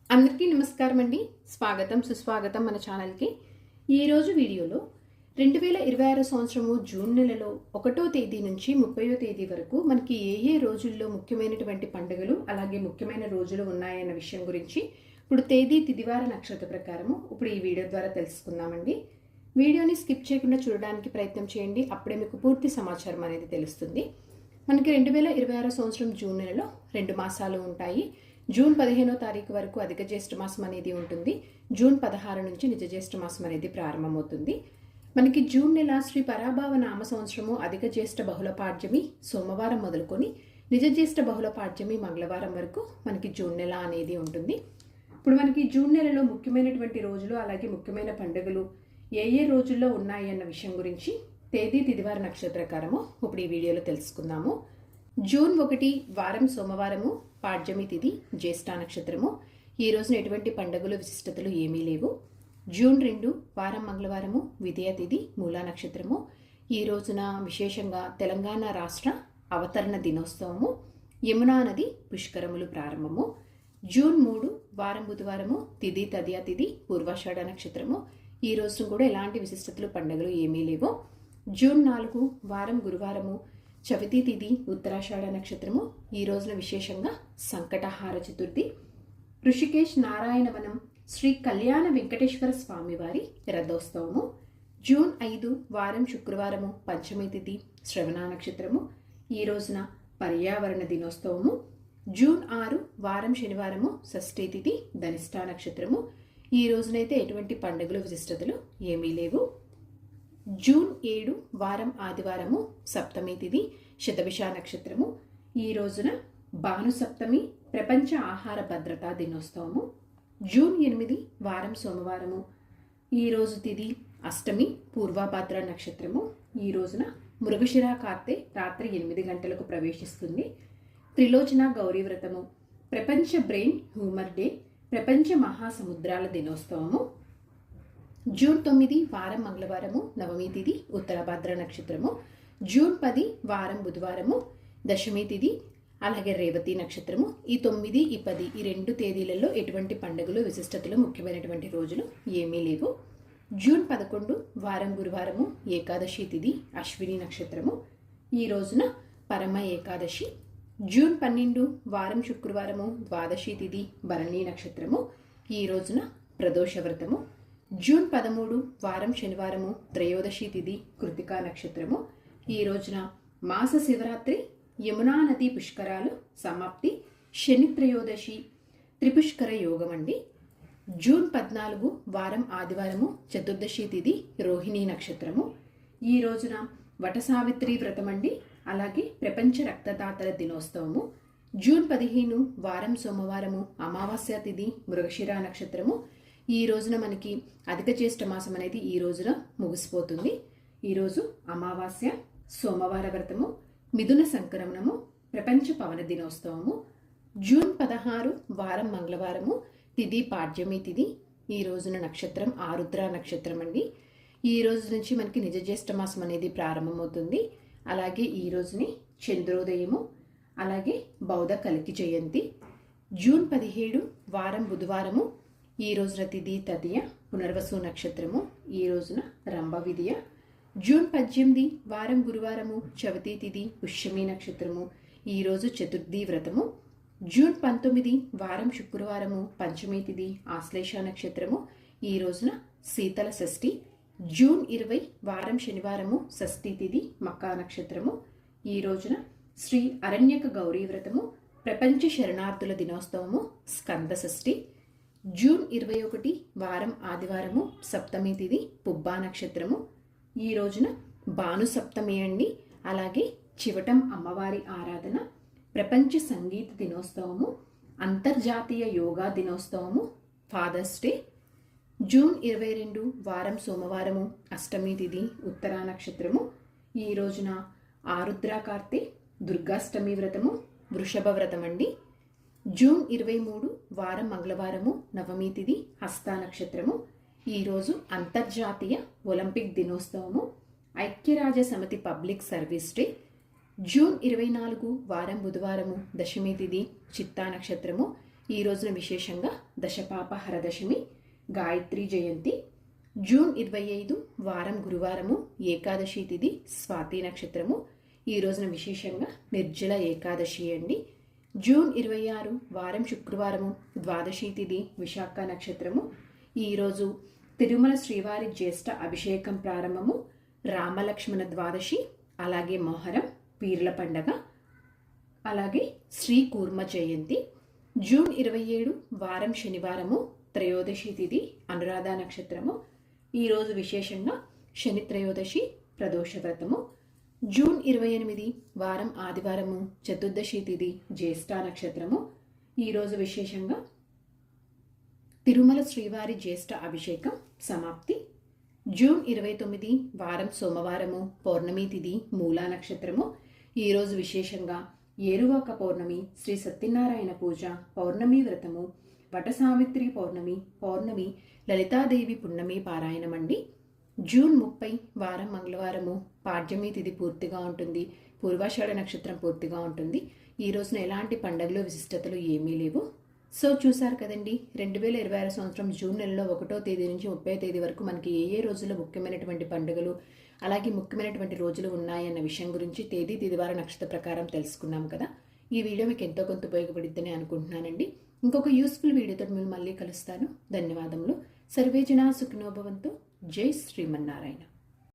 అందరికీ నమస్కారం అండి. స్వాగతం సుస్వాగతం మన ఛానల్కి. ఈరోజు వీడియోలో 2026 సంవత్సరము జూన్ నెలలో 1వ తేదీ నుంచి 30వ తేదీ వరకు మనకి ఏ రోజుల్లో ముఖ్యమైనటువంటి పండుగలు అలాగే ముఖ్యమైన రోజులు ఉన్నాయన్న విషయం గురించి ఇప్పుడు తేదీ తిదివార నక్షత్ర ప్రకారము ఇప్పుడు ఈ వీడియో ద్వారా తెలుసుకుందామండి. వీడియోని స్కిప్ చేయకుండా చూడడానికి ప్రయత్నం చేయండి. అప్పుడే మీకు పూర్తి సమాచారం అనేది తెలుస్తుంది. మనకి 2026 సంవత్సరం జూన్ నెలలో 2 మాసాలు ఉంటాయి. జూన్ 15వ తారీఖు వరకు అధిక జ్యేష్ఠ మాసం అనేది ఉంటుంది. జూన్ 16 నుంచి నిజ జ్యేష్ఠ మాసం అనేది ప్రారంభమవుతుంది. మనకి జూన్ నెల శ్రీ పరాభావ నామ సంవత్సరము అధిక జ్యేష్ఠ బహుళ పాడ్యమి సోమవారం మొదలుకొని నిజ జ్యేష్ఠ బహుళ పాడ్యమి మంగళవారం వరకు మనకి జూన్ నెల అనేది ఉంటుంది. ఇప్పుడు మనకి జూన్ నెలలో ముఖ్యమైనటువంటి రోజులు అలాగే ముఖ్యమైన పండుగలు ఏ రోజుల్లో ఉన్నాయి అన్న విషయం గురించి తేదీ తిదివార నక్షత్ర ప్రకారము ఇప్పుడు ఈ వీడియోలో తెలుసుకుందాము. జూన్ 1 వారం సోమవారము, పాడ్యమి తిథి, జ్యేష్ఠ నక్షత్రము. ఈ రోజున ఎటువంటి పండుగలు విశిష్టతలు ఏమీ లేవు. జూన్ 2 వారం మంగళవారము, విజయ తిథి, మూలా నక్షత్రము. ఈ రోజున విశేషంగా తెలంగాణ రాష్ట్ర అవతరణ దినోత్సవము, యమునా నది పుష్కరములు ప్రారంభము. జూన్ 3 వారం బుధవారము, తిథి తదియ తిథి, పూర్వాషాఢ నక్షత్రము. ఈ రోజున కూడా ఎలాంటి విశిష్టతలు పండుగలు ఏమీ లేవు. జూన్ 4 వారం గురువారము, చవితి తిథి, ఉత్తరాషాఢ నక్షత్రము. ఈ రోజున విశేషంగా సంకటహార చతుర్థి. ఋషికేశ్ నారాయణవనం శ్రీ కళ్యాణ వెంకటేశ్వర స్వామివారి రథోత్సవము. జూన్ 5 వారం శుక్రవారము, పంచమి తిథి, శ్రవణ నక్షత్రము. ఈ రోజున పర్యావరణ దినోత్సవము. జూన్ 6 వారం శనివారము, షష్ఠి తిథి, ధనిష్ఠ నక్షత్రము. ఈ రోజునైతే ఎటువంటి పండుగలు విశిష్టతలు ఏమీ లేవు. జూన్ 7 వారం ఆదివారము, సప్తమి తిథి, శతభిష నక్షత్రము. ఈ రోజున భాను సప్తమి, ప్రపంచ ఆహార భద్రతా దినోత్సవము. జూన్ 8 వారం సోమవారము. ఈ రోజు తిథి అష్టమి, పూర్వభాద్ర నక్షత్రము. ఈ రోజున మృగశిర కార్తె రాత్రి 8 గంటలకు ప్రవేశిస్తుంది. త్రిలోచన గౌరీ వ్రతము, ప్రపంచ బ్రెయిన్ హ్యూమర్ డే, ప్రపంచ మహాసముద్రాల దినోత్సవము. జూన్ 9 వారం మంగళవారము, నవమి తిథి, ఉత్తరభద్ర నక్షత్రము. జూన్ 10 వారం బుధవారము, దశమి తిథి, అలాగే రేవతి నక్షత్రము. ఈ 9, ఈ 10 ఈ 2 తేదీలలో ఎటువంటి పండుగలు విశిష్టతలు ముఖ్యమైనటువంటి రోజులు ఏమీ లేవు. జూన్ 11 వారం గురువారము, ఏకాదశి తిథి, అశ్విని నక్షత్రము. ఈ రోజున పరమ ఏకాదశి. జూన్ 12 వారం శుక్రవారము, ద్వాదశి తిథి, భరణి నక్షత్రము. ఈ రోజున ప్రదోష వ్రతము. జూన్ 13 వారం శనివారము, త్రయోదశి తిథి, కృతికా నక్షత్రము. ఈ రోజున మాస శివరాత్రి, యమునా నది పుష్కరాలు సమాప్తి, శని త్రయోదశి, త్రిపుష్కర యోగం అండి. జూన్ 14 వారం ఆదివారము, చతుర్దశి తిథి, రోహిణి నక్షత్రము. ఈ రోజున వట సావిత్రి వ్రతం అండి, అలాగే ప్రపంచ రక్తదాతల దినోత్సవము. జూన్ 15 వారం సోమవారము, అమావాస్య తిథి, మృగశిర నక్షత్రము. ఈ రోజున మనకి అధిక జ్యేష్ఠ మాసం అనేది ఈ రోజున ముగిసిపోతుంది. ఈరోజు అమావాస్య, సోమవార వ్రతము, మిథున సంక్రమణము, ప్రపంచ పవన దినోత్సవము. జూన్ 16 వారం మంగళవారము, తిథి పాడ్యమి తిథి. ఈ రోజున నక్షత్రం ఆరుద్ర నక్షత్రం అండి. ఈ రోజు నుంచి మనకి నిజ జ్యేష్ఠ మాసం అనేది ప్రారంభమవుతుంది. అలాగే ఈ రోజుని చంద్రోదయము, అలాగే బౌద్ధ కలికి జయంతి. జూన్ 17 వారం బుధవారము, ఈ రోజున తిథి తదియ, పునర్వసు నక్షత్రము. ఈ రోజున రంభ విదియ. జూన్ 18 వారం గురువారము, చవితి తిథి, పుష్యమి నక్షత్రము. ఈ రోజు చతుర్థి వ్రతము. జూన్ 19 వారం శుక్రవారము, పంచమి తిథి, ఆశ్లేష నక్షత్రము. ఈ రోజున శీతల షష్ఠి. జూన్ 20 వారం శనివారము, షష్ఠి తిథి, మకా నక్షత్రము. ఈ రోజున శ్రీ అరణ్యక గౌరీ వ్రతము, ప్రపంచ శరణార్థుల దినోత్సవము, స్కంద షష్ఠి. జూన్ 21 వారం ఆదివారము, సప్తమి తిథి, పుబ్బా నక్షత్రము. ఈ రోజున భాను సప్తమి అండి, అలాగే చివటం అమ్మవారి ఆరాధన, ప్రపంచ సంగీత దినోత్సవము, అంతర్జాతీయ యోగా దినోత్సవము, ఫాదర్స్ డే. జూన్ 22 వారం సోమవారము, అష్టమి తిథి, ఉత్తరా నక్షత్రము. ఈ రోజున ఆరుద్ర కార్తె, దుర్గాష్టమి వ్రతము, వృషభ వ్రతం అండి. జూన్ 23 వారం మంగళవారము, నవమి తిథి, హస్త నక్షత్రము. ఈరోజు అంతర్జాతీయ ఒలింపిక్ దినోత్సవము, ఐక్యరాజ్య సమితి పబ్లిక్ సర్వీస్ డే. జూన్ 24 వారం బుధవారము, దశమి తిథి, చిత్తా నక్షత్రము. ఈ రోజున విశేషంగా దశపాపహర దశమి, గాయత్రి జయంతి. జూన్ 25 వారం గురువారము, ఏకాదశి తిథి, స్వాతి నక్షత్రము. ఈ రోజున విశేషంగా నిర్జల ఏకాదశి అండి. జూన్ 26 వారం శుక్రవారము, ద్వాదశి తిథి, విశాఖ నక్షత్రము. ఈరోజు తిరుమల శ్రీవారి జ్యేష్ఠ అభిషేకం ప్రారంభము, రామలక్ష్మణ ద్వాదశి, అలాగే మొహరం, పీర్ల పండగ, అలాగే శ్రీ కూర్మ జయంతి. జూన్ 27 వారం శనివారము, త్రయోదశి తిథి, అనురాధ నక్షత్రము. ఈరోజు విశేషంగా శని త్రయోదశి, ప్రదోష వ్రతము. జూన్ 28 వారం ఆదివారము, చతుర్దశి తిథి, జ్యేష్ఠ నక్షత్రము. ఈరోజు విశేషంగా తిరుమల శ్రీవారి జ్యేష్ఠ అభిషేకం సమాప్తి. జూన్ 29 వారం సోమవారము, పౌర్ణమి తిథి, మూలా నక్షత్రము. ఈరోజు విశేషంగా ఏరువాక పౌర్ణమి, శ్రీ సత్యనారాయణ పూజ, పౌర్ణమి వ్రతము, వటసావిత్రి పౌర్ణమి, పౌర్ణమి, లలితాదేవి పున్నమి పారాయణం అండి. జూన్ 30 వారం మంగళవారము, పాడ్యమి తిథి పూర్తిగా ఉంటుంది, పూర్వాషాఢ నక్షత్రం పూర్తిగా ఉంటుంది. ఈ రోజున ఎలాంటి పండుగలు విశిష్టతలు ఏమీ లేవు. సో చూసారు కదండి, 2026 సంవత్సరం జూన్ నెలలో 1వ తేదీ నుంచి 30వ తేదీ వరకు మనకి ఏ రోజుల్లో ముఖ్యమైనటువంటి పండుగలు, అలాగే ముఖ్యమైనటువంటి రోజులు ఉన్నాయన్న విషయం గురించి తేదీ తిదివార నక్షత్ర ప్రకారం తెలుసుకున్నాం కదా. ఈ వీడియో మీకు ఎంతో కొంత ఉపయోగపడిద్దని అనుకుంటున్నానండి. ఇంకొక యూస్ఫుల్ వీడియోతో మేము మళ్ళీ కలుస్తాను. ధన్యవాదములు. సర్వే జనా సుఖినో భవంతు. జై శ్రీమన్నారాయణ.